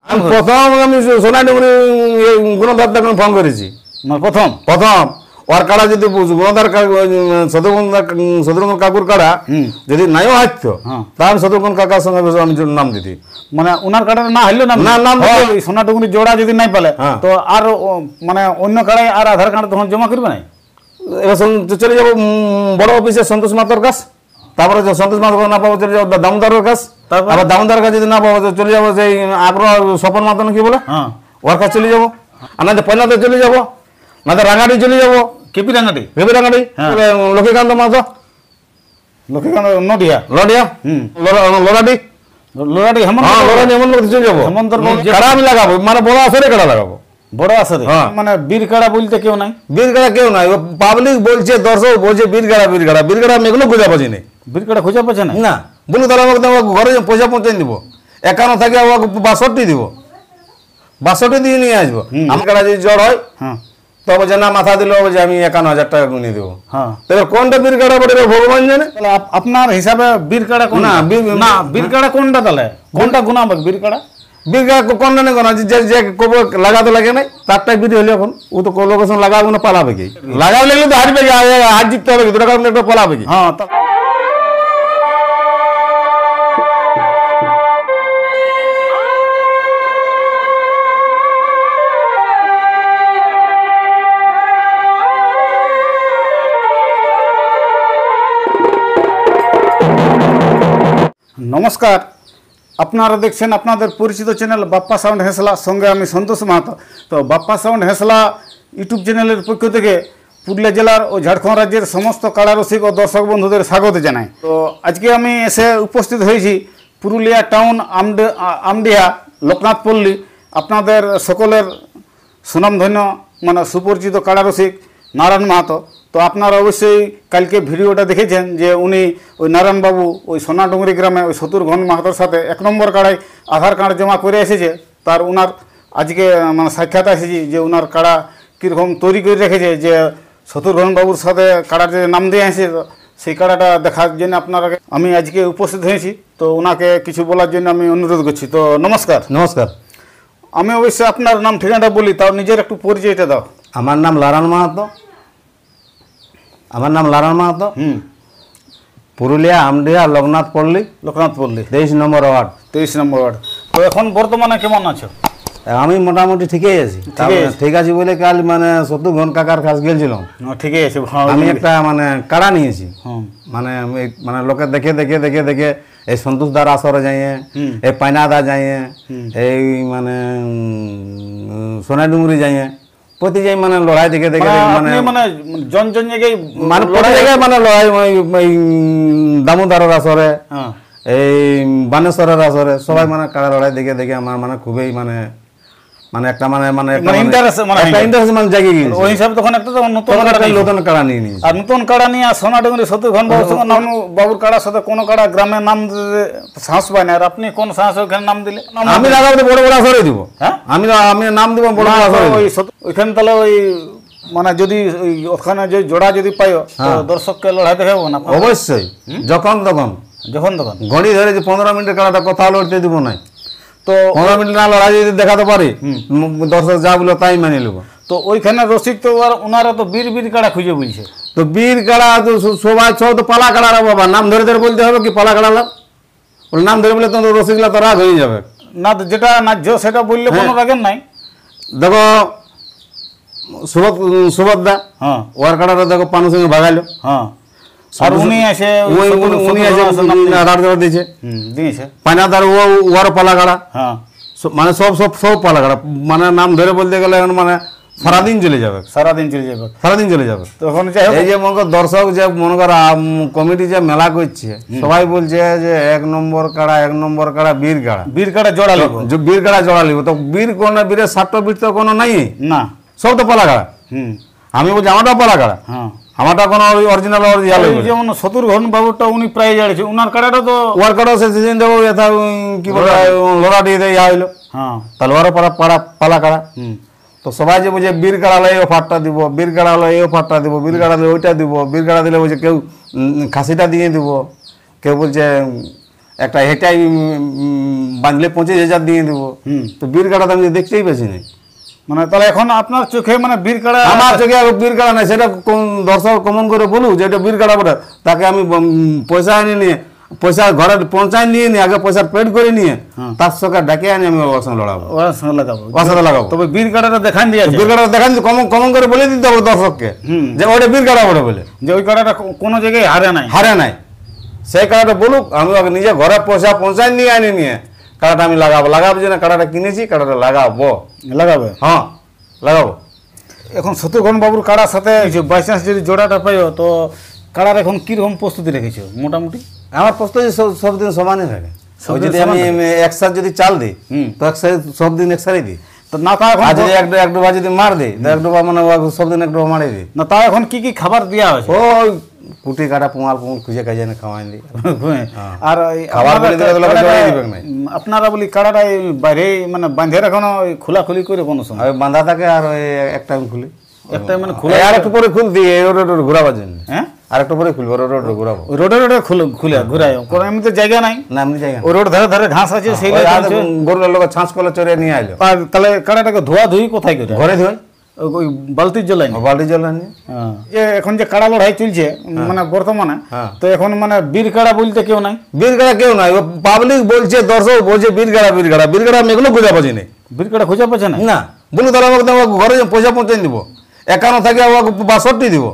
প্রথম আমি সোনাডুঙ্গরি গুণধরকে ফোন করেছি প্রথম প্রথম ওর কাড়া যদি গুণধর শত্রুঘ্ন কাকুর কাড়া যদি নাইও হাঁটতো তাহলে শত্রুঘ্ন কাকার সঙ্গে আমি নাম দিতি মানে ওনার কাড়া না হারলো না নাম সোনাডুঙ্গরি জোড়া যদি নাই পেলে তো আর মানে অন্য কাড়ায় আর আধার কার্ড তখন জমা করবে না এবার চলে যাবো বড় অফিসে সন্তোষ মাতার কাছ তারপরে সন্তোষ মাতা না পাবো চলে যাবো দামোদরের কাছ আবার দামোদরের কাছে যদি না পাবো চলে যাবো সেই আগ্রহ স্বপন মাতানো কি বলে ওর কাছে চলে যাবো আর না পয়লাতে চলে যাবো না তো রাঙাটি চলে যাবো কেপি রাঙাটি লক্ষ্মীকান্ত মাতো লক্ষ্মীকান্ত নডিয়া লডিয়া লোরাটি লোরাটি হেমন্ত চলে যাবো কাড়া আমি লাগাবো মানে বড় আসরে কাড়া লাগাবো বড় আসরে মানে বীর কাড়া বলতে কেউ নাই বীর কাড়া কেউ নাই পাবলিক বলছে দর্শক বলছে বীর কাড়া আমি এগুলো খুঁজে পাচ্ছি না বীর কাড়া খুঁজে পাচ্ছে না না বলুন তাহলে আমাকে ঘরে পয়সা পৌঁছে দিব 51 থাকে 62 দিব 62 দিয়ে নিয়ে আসবো আমার কাড়া যদি জ্বর হয় তবে যে না মাথা দিল যে আমি 51,000 টাকা গুনিয়ে দেবো তাহলে কোনটা বীর কাড়া বলে ভগবান জানে আপনার হিসাবে বীর কাড়া কোন না বীর কাড়া কোনটা তাহলে কোনটা গুনাবে বীর কাড়া বীর কাড়া কোনটা নেই কোন যে লাগাতে লাগে নাই তারটাই বীর হলে এখন ও তো লোকেশন লাগাবো না পালাবে কি লাগাবে লাগলে তো হারবে কি হার জিততে হবে কি দুটা কারণে একটা পালাবে কি নমস্কার, আপনারা দেখছেন আপনাদের পরিচিত চ্যানেল বাপ্পা সাউন্ড হেসলা, সঙ্গে আমি সন্তোষ মাহাতো। তো বাপ্পা সাউন্ড হেসলা ইউটিউব চ্যানেলের পক্ষ থেকে পুরুলিয়া জেলার ও ঝাড়খণ্ড রাজ্যের সমস্ত কাড়া রসিক ও দর্শক বন্ধুদের স্বাগত জানাই। তো আজকে আমি এসে উপস্থিত হয়েছি পুরুলিয়া টাউন আমডিহা লোকনাথ পল্লী, আপনাদের সকলের সুনামধন্য মানে সুপরিচিত কাড়া রসিক নারায়ণ মাহাতো। তো আপনারা অবশ্যই কালকে ভিডিওটা দেখেছেন যে উনি ওই নারায়ণবাবু ওই সোনাডুঙ্গরি গ্রামে ওই শত্রুঘ্ন মাহাতোর সাথে 1 নম্বর কাড়ায় আধার কার্ড জমা করে এসেছে। তার ওনার আজকে মানে সাক্ষাৎ এসেছি যে ওনার কাড়া কীরকম তৈরি করে রেখেছে, যে শত্রুঘ্ন বাবুর সাথে কাড়ার যে নাম দিয়ে এসেছে সেই কাড়াটা দেখার জন্য আপনারা আমি আজকে উপস্থিত হয়েছি। তো ওনাকে কিছু বলার জন্য আমি অনুরোধ করছি। তো নমস্কার। নমস্কার। আমি অবশ্যই আপনার নাম ঠিকানাটা বলি, তাও নিজের একটু পরিচয়টা দাও। আমার নাম নারায়ণ মাহাতো। পুরুলিয়া আমডিহা লোকনাথ পল্লী 23 নম্বর ওয়ার্ড। 23 নম্বর ওয়ার্ড। তো এখন বর্তমানে কেমন আছো? আমি মোটামুটি ঠিকই আছি। ঠিক আছে বলে কাল মানে শত্রুঘ্ন কাকার কাছে গেছিলাম। ঠিকই আছে। আমি একটা মানে কাড়া নিয়েছি, মানে মানে লোকে দেখে দেখে দেখে দেখে এই সন্তোষ দার আসরে যাইয়ে, এই পাইনাদা যাইয়ে, এই মানে সোনাডুঙ্গরি যাইয়ে প্রতি যাই মানে লড়াই দেখে দেখে মানে জন জায়গায় মানে প্রতি জায়গায় মানে লড়াই দামোদরের আসরে, এই বানেশ্বরের আসরে সবাই মানে কাড়া লড়াই দেখে দেখে আমার মানে খুবই মানে মানে একটা মানে মানে ইন্টারেস্ট মানে জায়গা গিয়েছে। ওই হিসাবে তখন একটা নতুন কাড়া নিয়ে নিয়েছি। আর নতুন কাড়া নিয়ে সোনাডুঙ্গরি শত্রুঘ্ন বাবুর কাড়ার সাথে কোনো কাড়া গ্রামের নাম সাহস পায় না। আর আপনি কোন সাহস ওখানে নাম দিলে? আমি লাগাবো বড় বড় আসরে দিব। হ্যাঁ, আমি নাম দিব বড় বড় আসরে। ওইখানে তাহলে ওই মানে যদি ওখানে যে জোড়া যদি পাইও দর্শককে লড়াই দেখাবো না? অবশ্যই, যখন তখন ঘড়ি ধরে যে 15 মিনিটের কাড়াটা কথা লড়তে দিব না। তো 15 মিনিট না লড়াই যদি দেখাতে পারি দর্শক যা বলে তাই মেনে নেব। তো ওইখানে রসিক তো ওনারা তো বীর কাড়া খুঁজে বলছে। তো বীর কাড়া তো সবাই সব তো পালা কাড়া বাবা, নাম ধরে ধরে বলতে হবে কি পালা কাড়া লাভ, নাম ধরে বলে তো রসিকলা তো রাগ হয়ে যাবে না। যেটা ন্যায্য সেটা বললে কোনো রাগের নাই। দেখো সুভদ্রা, ওর কাড়াটা দেখো পানুর সঙ্গে ভাগাইলো। আর উনি এসে দিয়েছে পাইনাদার ওর পালা কাড়া, মানে সব পালা কাড়া, মানে নাম ধরে বলতে গেলে মানে সারাদিন চলে যাবে। তখন এই যে মনে কর দর্শক যে মনে কর কমিটি যে মেলা করছে সবাই বলছে যে 1 নম্বর কাড়া বীর কাড়া জোড়া লিব। তো বীর কোন বীরের 7টা বীর তো কোনো নাই না, সব তো পালা কাড়া। আমি বলছি আমারটা পালা কাড়া, আমারটা কোনো অরিজিনাল যেমন শত্রুঘ্ন বাবুরটা উনি প্রায় জানিয়েছে, উনার কাড়াটা তো ওয়ার কাড়া সে সিজন দেবো কি বলে লড়াটি ইয়া হইলো। তাহলে ওর পালা কাড়া। তো সবাই যে বলছে বীর কাড়া হলে এই অফারটা দিব, বীর কাড়া হলে এই অফারটা দিব, বীর কাড়া দিলে ওইটা দিব, বীর কাড়া দিলে বলছে কেউ খাসিটা দিয়ে দিব, কেউ বলছে একটা হেটাই বাঁধলে 25,000 দিয়ে দেবো। তো বীর কাড়া তো আমি দেখতেই পেয়েছি না। মানে তাহলে এখন আপনার চোখে মানে বীর কাড়া, আমার চোখে বীর কাড়া নাই, সেটা কোন দর্শক কমন করে বলুক যে এটা বীর কাড়া বটে, তাকে আমি পয়সা আনি নিয়ে, পয়সা ঘরে পৌঁছায় নিয়ে নিয়ে আগে পয়সা পেড করে নিয়ে তার সঙ্গে ডাকে আনি আমি ওর সঙ্গে লড়াবো, ওর সঙ্গে লাগাবো, ওর সাথে লাগাবো। তবে বীর কাড়াটা দেখান দিয়ে বীর কাড়া দেখান, কমন করে বলে দিতে হবে দর্শককে যে ওটা বীর কাড়া বটে বলে, যে ওই কাড়াটা কোনো জায়গায় হারে নাই, হারে নাই। সেই কাড়াটা বলুক, আমি ওকে নিজে ঘরে পয়সা পৌঁছায় নিয়ে আনি নিয়ে কাড়াটা আমি লাগাবো। লাগাবো যে না কাড়াটা কিনেছি, কাড়াটা লাগাবো, লাগাবে, হ্যাঁ লাগাবো। এখন শত্রুঘ্ন বাবুর কাড়ার সাথে বাই চান্স যদি জোড়াটা পাইও, তো কাড়ার এখন কিরকম প্রস্তুতি রেখেছো মোটামুটি? আমার প্রস্তুতি সব দিন সমানই থাকে। যদি আমি একসাথ যদি চাল দিই তো একসাথে সব দিন একসাথে দিই, তো না তা এখন যদি এক ডোবা যদি মার দিই তো এক ডোবা মানে সব দিন এক ডোবা মারি দিই। না তা এখন কি কি খাবার দেওয়া হয়েছে? ওই কুটি কাটা পুমাল খুঁজে কাজে না খাওয়াই দিই। আর খাবার বলে দিলে তোকে জড়াই দিবে না। আপনারা বলি কাড়াটা বাইরে মানে বাঁধে রাখনো খোলাখুলি করে কোনো সময় বাঁধা থাকে, আর ওই এক টাইম খুলি, একটা মানে খোলা, আর একটু পরে খুলতি ঘুরাবার জন্য। হ্যাঁ, আর একটু পরে খুলবো, রোড ঘুরাবো, রোডে রোডে খুলে ঘুরায়, কোনো এমনিতে জায়গা নাই না, এমনি জায়গা ওই রোড ধারে ধারে ঘাস আছে, সেই গরুর লোক ছাঁচ কলে চড়ে নিয়ে আইলো। তাহলে কাড়াটাকে ধোয়া ধুই কোথায় করে? ঘরে ধোয়, ওই বালতির জল আনি, বালতি জল আনি। যে এখন যে কাড়া লড়াই চলছে মানে বর্তমানে, তো এখন মানে বীর কাড়া বলতে কেউ নাই, বীর কাড়া কেউ নাই। পাবলিক বলছে, দর্শক বলছে বীর কাড়া বীর কাড়া বীর কাড়া, আমি এগুলো খুঁজে পাচ্ছি না। বীর কাড়া খুঁজে পাচ্ছে না? না বলুন তাহলে আমাকে ঘরে পয়সা পৌঁছে দিব, 51 থাকে 62 দিব,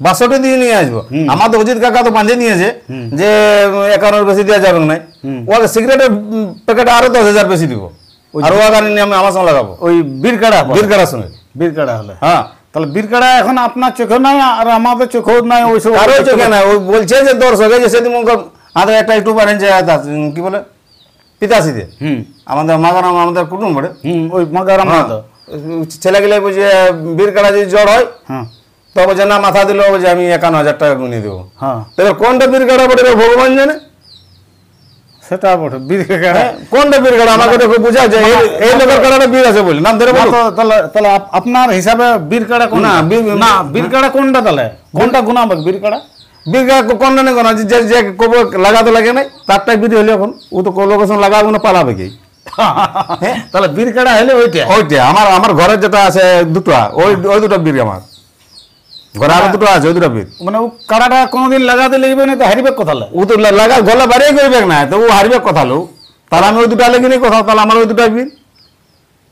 62 দিয়ে নিয়ে আসবো। আমার তো অজিত কাকা তো বাঁধে নিয়েছে যে 51 বেশি দেওয়া যাবে না, ওকে সিগারেটের প্যাকেট আরো 10,000 বেশি দিব, আর ওকে নিয়ে আমি আমার সঙ্গে লাগাবো ওই বীর কাড়ার সঙ্গে। বীর কাড়া হলে হ্যাঁ, তাহলে বীর কাড়া এখন আপনার চোখে নাই আর আমাদের চোখেও নাই, ওইসব কারো চোখে নাই। ওই বলছে যে দর্শক যে সেদিন আমাদের একটা ইউটিউবার কি বলে পিতাশিতে, আমাদের মাগারাম, আমাদের কুটুম বটে, ওই মাগারাম ছেলেগুলো বলছে বীর কাড়া যদি জ্বর হয় তো বলছে না মাথা দিল, বলছে আমি 51,000 টাকা গুনিয়ে দেবো। হ্যাঁ, তবে কোনটা বীর কাড়া বটে ভগবান জানে, সেটা বটে বীর কাড়া কোনটা বীর কাড়া আমাকে বুঝা যায়। এই লোকের কাড়াটা বীর আছে বলে নাম ধরে বলো। তাহলে আপনার হিসাবে বীর কাড়া কোন? না বীর কাড়া কোনটা, তাহলে কোনটা গুনাবে বীর কাড়া? বীর কাড়া কোনটা নেই গোনা, যে কব লাগাতে লাগে নাই তারটাই বীর হলে এখন ও তো লোকেশন লাগাবো না, পালাবে কি? তাহলে বীর কাড়া হলে ওইটা আমার ঘরের যেটা আছে দুটো, ওই দুটো বীর আমার ঘরে, আরো দুটো আছে, ওই দুটো বীর। মানে ও কাড়াটা কোনোদিন লাগাতে লাগবে না, তো হারিবে কথা ও তো লাগা গলা বাড়িয়ে করবে না, তো ও হারবে কথা লো, তাহলে আমি ওই দুটো লেগে নেই কথা, তাহলে আমার ওই দুটো বীর।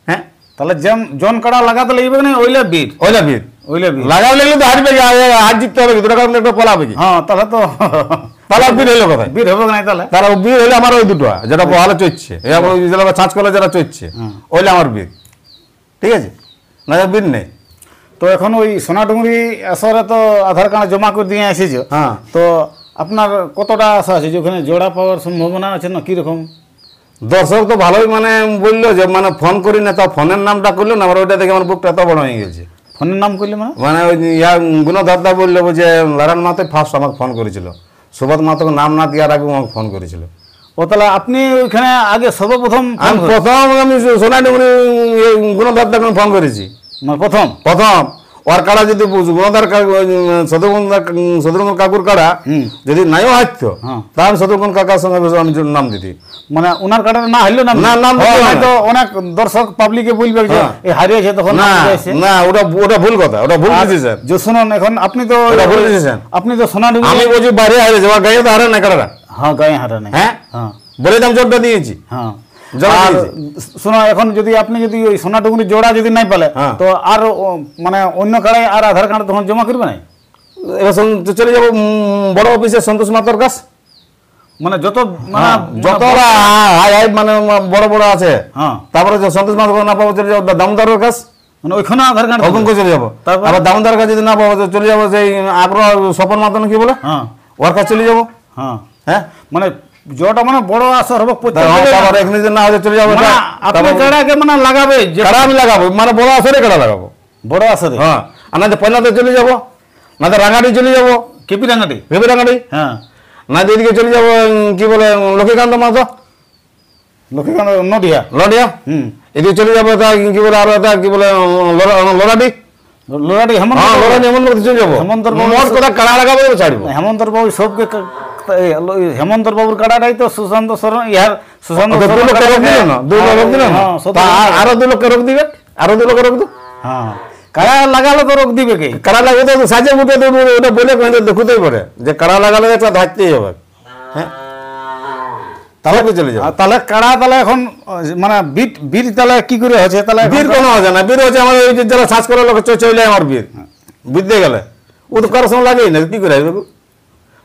হ্যাঁ, তাহলে জন কাড়া লাগাতে লাগবে না, ওইলা বীর, ওইলা বীর লাগাও লাগলে তো হারবে, হার জিততে হবে, দুটো কারণে একটু পলাবে কি? হ্যাঁ, তাহলে তো তাহলে বীর হইলো কথা, বীর হবে না। তাহলে বীর হইলে আমার ওই দুটো যেটা ভালো চলছে, যেটা ছাঁচ কলে যেটা চলছে, ওইলে আমার বীর, ঠিক আছে না? বীর নেই। তো এখন ওই সোনাডুঙ্গরি আসরে তো আধার কার্ড জমা করে দিয়ে এসেছো, হ্যাঁ, তো আপনার কতটা আশা আছে যে ওখানে জোড়া পাওয়ার সম্ভাবনা আছে না কিরকম? দর্শক তো ভালোই মানে বললো যে মানে ফোন করি না, তাও ফোনের নামটা করলো না, আমার ওইটা দেখে আমার বুকটা এত বড় হয়ে গেছে। ফোনের নাম করলে মানে ওই গুণধরদা বললো যে লারান মাতে ফার্স্ট আমাকে ফোন করেছিল, সুবোধ মাতকে নাম না দেওয়ার আগে আমাকে ফোন করেছিল। ও তাহলে আপনি ওইখানে আগে সর্বপ্রথম? আমি সোনাডুঙ্গরি গুণধরদাকে ফোন করেছি প্রথম। ওর কাড়া যদি গুণধর শত্রুঘ্ন কাকুর কাড়া যদি নাইও হাঁটতো তাহলে শত্রুঘ্ন কাকার সঙ্গে আমি নাম দিতি, মানে ওনার কাটার না হইলো নাম তো অনেক দর্শক পাবলিকে বলবে যে হারিয়েছে তখন না, ওটা ভুল কথা, ওটা ভুল ডিসিশন। যে শুনুন এখন আপনি তো ভুল ডিসিশন, আপনি তো সোনাডুঙ্গরি, আমি বলছি বাইরে হারিয়েছে, ওর গায়ে তো হারে না কাড়াটা। হ্যাঁ, গায়ে হারা নেই। হ্যাঁ, বলে দাম জোরটা দিয়েছি। হ্যাঁ, শোনো এখন যদি আপনি যদি ওই সোনাডুঙ্গরি জোড়া যদি নাই পেলে তো আর মানে অন্য কাড়ায় আর আধার কার্ড তখন জমা করবে না? এবার চলে যাবো বড় অফিসে সন্তোষ মাতার কাছ, মানে যত মানে বড় বড় আছে, তারপরে সন্তোষ মাতার না পাবো চলে যাবো দামোদরের কাছ, মানে ওইখানে আধার কার্ড ওখানে চলে যাবো। তারপর দামোদরের কাছে যদি না পাবো চলে যাবো সেই আগ্রহ স্বপন মাতন কি বলে ওর কাছে চলে যাবো। হ্যাঁ, মানে জোড়াটা মানে বড় আসর হবে, না হলে চলে যাবো। মানে লাগাবে কাড়া আমি লাগাবো, মানে বড় আসরে কাড়া লাগাবো, বড় আসরে। হ্যাঁ, আর না পয়লাতে চলে যাবো, না তো রাঙাটি চলে যাবো, কেপি রাঙাটি, হ্যাঁ, না এদিকে চলে যাবো কি বলে লক্ষ্মীকান্ত মাতো, লক্ষ্মীকান্ত নডিয়া, এদিকে চলে যাবো কি বলে আরো কি বলে লড়াটি, হেমন্ত চলে যাবো। হেমন্তর কথা কাড়া লাগাবো ছাড়বো, হেমন্তর বাবু সবকে হেমন্ত বাবুর কাড়াটাই তো সুশান্ত সরণ ইহার সুশান্ত তো 2 লক্ষ রোগ দিল না 2 লক্ষ দিল না আরো 2 লক্ষ রোগ দিবে আরো 2 লক্ষ রোগ দিবে হ্যাঁ কাড়া লাগালে তো রোগ দিবে কে কাড়া লাগালে তো সাজে মুটে তো ওটা বলে কিন্তু দেখতেই পারে যে কাড়া লাগালে একটা ধারতেই হবে হ্যাঁ তাহলে কি চলে যাবে তাহলে কাড়া তাহলে এখন মানে বীর তাহলে কি করে হচ্ছে তাহলে বীর কোনো হবে না বীর হচ্ছে আমাদের ওই যে যারা শ্বাস করে লোক চলে আমার বীর বুঝতে গেলে ও তো কারোর সঙ্গে লাগেই না কি করে আসবে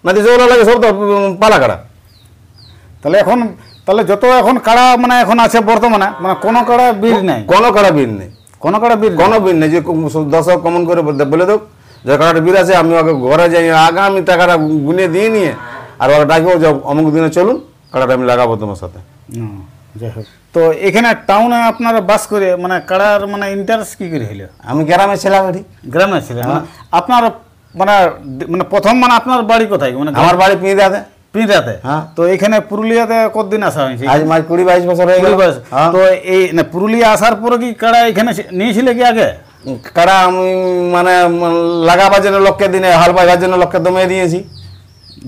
না যেগুলো লাগে সব তো পালা কাড়া তাহলে এখন তাহলে যত এখন কাড়া মানে এখন আছে বর্তমানে মানে কোনো কাড়া বীর নেই কোনো কাড়া বীর নেই কোনো কাড়া বীর কোনো বীর নেই যে দর্শক কমন করে বলে দেব যে কাড়াটা বীর আছে আমি ওকে ঘরে যাই আগামী টাকাটা গুনে দিয়ে নিয়ে আর ওকে ডাকবো যে অমুক দিনে চলুন কাড়াটা আমি লাগাবো তোমার সাথে যাই হোক তো এখানে টাউনে আপনারা বাস করে মানে কাড়ার মানে ইন্টারেস্ট কি করে হইলো আমি গ্রামে ছিলাম এটি গ্রামে ছিলেন আপনার মানে মানে প্রথম মানে আপনার বাড়ি কোথায় মানে আমার বাড়ি পিঁড়াতে পিঁড়াতে হ্যাঁ তো এখানে পুরুলিয়াতে কতদিন আসা হয়েছে আজ মাঝ 20-22 বছর হয়ে গেল তো এই না পুরুলিয়া আসার পরে কি কাড়া এখানে নিয়েছিলে কি আগে কাড়া আমি মানে লাগাবার জন্য লক্ষ্যে দিনে হাল বাইবার জন্য লক্ষ্যে দমে দিয়েছি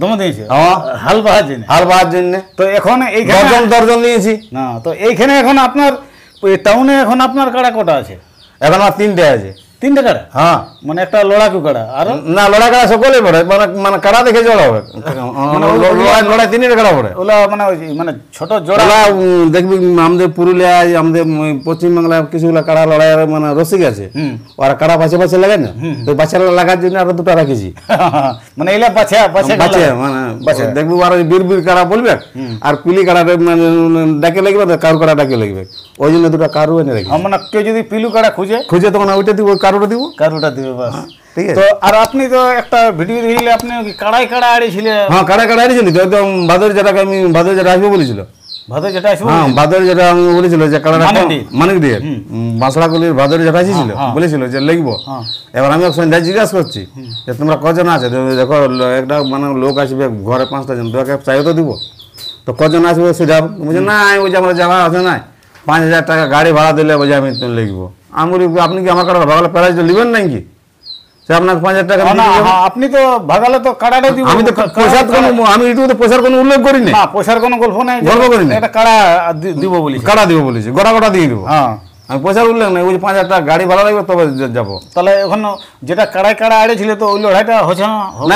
দমে দিয়েছে হ্যাঁ হাল বাহার জন্য হাল বাহার জন্য তো এখন এইখানে দর্জন নিয়েছি না তো এইখানে এখন আপনার টাউনে এখন আপনার কাড়া কটা আছে এখন আমার 3টে আছে 3টে কাড়া হ্যাঁ মানে একটা লড়াকু কাড়া আর না লড়াই কাড়া সকলে পড়ে মানে মানে কাড়া দেখে জড়া হবে লড়াই 3টে কাড়া পড়ে ওলা মানে মানে ছোট জোড়া ওলা দেখবি আমাদের পুরুলিয়ায় আমাদের পশ্চিমবাংলায় কিছুগুলা কাড়া লড়াইয়ের মানে রসিক আছে ওরা কাড়া পাশে পাশে লাগে না তো বাচ্চা লাগার জন্য আরো 2টা রাখেছি মানে এলা বাচ্চা বাচ্চা মানে দেখবি আর বীর বীর কাড়া বলবে আর পিলি কাড়া মানে ডাকে লাগবে কারু কাড়া ডাকে লাগবে ওই জন্য 2টা কারু এনে রাখি মানে কেউ যদি পিলু কাড়া খুঁজে তখন ওইটা দিব কারুটা দিব বাস ঠিক আছে তো আর আপনি তো একটা ভিডিও দেখলে আপনি কাড়াই কাড়া আড়িয়েছিলেন হ্যাঁ কাড়া কাড়া আড়িয়েছিলি তো একদম ভাদর যেটাকে আমি ভাদর যেটা আসবো বলেছিল ভাদর যেটা আসবো হ্যাঁ ভাদর যেটা আমি বলেছিল যে কাড়াটা মানিক দিয়ে বাঁশড়াগুলির ভাদর যেটা আসিছিল বলেছিল যে লিখবো এবার আমি সন্ধ্যায় জিজ্ঞাসা করছি যে তোমরা কজন আছে দেখো একটা মানে লোক আসবে ঘরে 5টা জন তোকে চাই তো দিব তো কজন আসবে সেটা বলছে না ওই যে আমার যাওয়া আছে না 5,000 টাকা গাড়ি ভাড়া দিলে বোঝা আমি লিখবো আমি বলি আপনি কি আমার কাড়া ভাগালে প্রাইজ নেবেন নাকি সে আপনাকে 5,000 টাকা আপনি তো ভাগালে তো কাড়াটা দিব আমি তো পয়সার কোনো আমি ইউটিউবে পয়সার কোনো উল্লেখ করি না পয়সার কোনো গল্প নাই গল্প করি না এটা কাড়া দিব বলি কাড়া দিব বলেছি গোটা গোটা দিয়ে দেবো হ্যাঁ আমি পয়সার উল্লেখ নাই ওই 5,000 টাকা গাড়ি ভাড়া লাগবে তবে যাবো তাহলে এখন যেটা কাড়াই কাড়া আড়েছিল তো ওই লড়াইটা হচ্ছে না না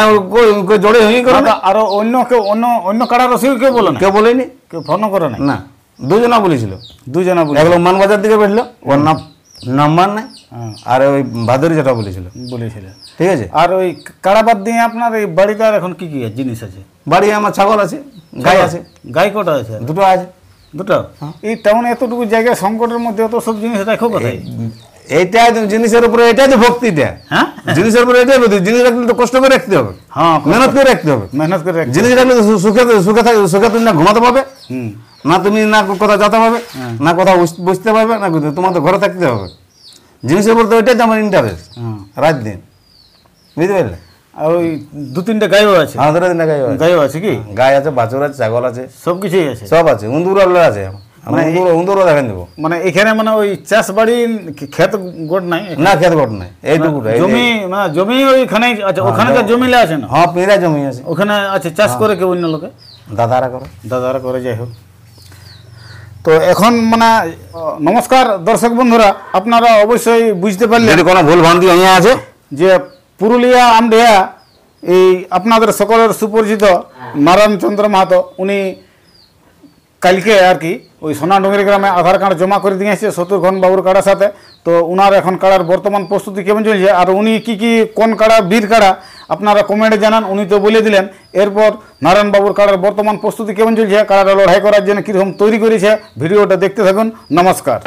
ওই জোরে হয়ে করে না আরো অন্য কেউ অন্য কাড়া রসিক কেউ বলো না কেউ বলেনি কেউ ফোন করে না না দুজনা বলেছিল দুজনা বলে এগুলো মানবাজার দিকে বেরলো ওর নাম্বার নাই আর ওই ভাদরি যেটা বলেছিল ঠিক আছে আর ওই কাড়াবাদ দিয়ে আপনার এই বাড়িতে আর এখন কি কি জিনিস আছে বাড়ি আমার ছাগল আছে গাই আছে গাই কটা আছে 2টো আছে 2টো এই টাউনে এতটুকু জায়গা সংকটের মধ্যে অত সব জিনিস রাখো কোথায় এইটাই জিনিসের উপরে এটাই তো ভক্তিটা হ্যাঁ জিনিসের উপরে এটাই ভক্তি জিনিস রাখলে তো কষ্ট করে রাখতে হবে হ্যাঁ মেহনত করে রাখতে হবে জিনিস রাখলে তো সুখে তুমি না ঘুমাতে পাবে না তুমি না কথা যেতে পারবে না কথা বুঝতে পারবে না তোমার তো ঘরে থাকতে হবে জিনিসের উপর তো ওইটাই তো আমার ইন্টারেস্ট রাত দিন বুঝতে পারলে আর ওই 2-3টে গাইও আছে হ্যাঁ 2-3টে গাইও আছে কি গাই আছে বাছুর আছে ছাগল আছে সব কিছুই আছে সব আছে উন্দুর আছে মানে উন্দুরও দেখেন দেবো মানে এখানে মানে ওই চাষ বাড়ি ক্ষেত গোট নাই না ক্ষেত গোট নাই এইটুকুটা জমি মানে জমি ওইখানে আছে ওখানকার জমিলে আছে না হ্যাঁ পিঁড়া জমি আছে ওখানে আছে চাষ করে কেউ অন্য লোকে দাদারা করে যাই হোক তো এখন মানে নমস্কার দর্শক বন্ধুরা আপনারা অবশ্যই বুঝতে পারলেন কোনো ভুল ভ্রান্তি আছে যে পুরুলিয়া আমডিহা এই আপনাদের সকলের সুপরিচিত নারায়ণচন্দ্র মাহাতো উনি কালকে আর কি ওই সোনাডুঙ্গরি গ্রামে আধার কার্ড জমা করে দিয়ে এসেছে শত্রুঘ্ন বাবুর কাড়ার সাথে তো উনার এখন কাড়ার বর্তমান প্রস্তুতি কেমন চলছে আর উনি কি কোন কাড়া বীর কাড়া আপনারা কমেন্টে জানান উনি তো বলে দিলেন এরপর নারায়ণ বাবুর কাড়ার বর্তমান প্রস্তুতি কেমন চলছে কাড়াটা লড়াই করার জন্য কীরকম তৈরি করেছে ভিডিওটা দেখতে থাকুন নমস্কার।